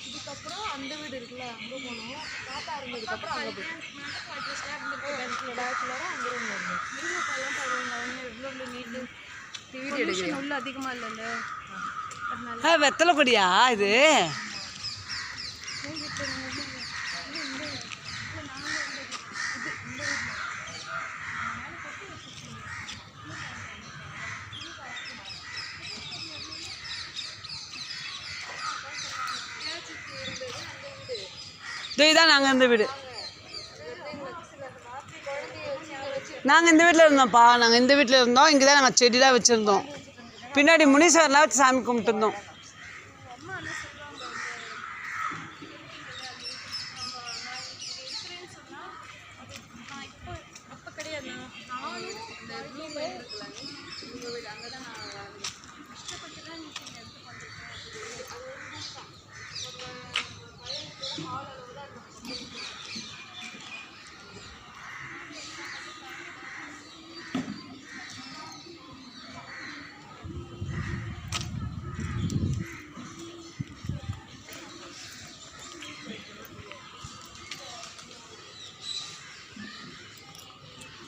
இதுக்கப்புறம் அந்த வீடு இருக்குல்ல அங்கே போனோம். தாத்தா இருந்ததுக்கப்புறம் அங்கே போய் பேச்சுலராக அங்கே ரூம் இருந்தோம். முருங்கைக்காயெல்லாம் தருவாங்க. அவங்க எவ்வளோ நீட்டு வீடு எடுக்கணும் உள்ள அதிகமாக இல்லைல்ல. வெத்தலை கொடியா இது? இதுதான் நாங்கள் இந்த வீடு. நாங்கள் இந்த வீட்டில் இருந்தோம்ப்பா. நாங்கள் இந்த வீட்டில் இருந்தோம். இங்கே தான் நாங்கள் செடிலாம் வச்சுருந்தோம். பின்னாடி முனீஸ்வரலாம் வச்சு சாமி கும்பிட்டு இருந்தோம்.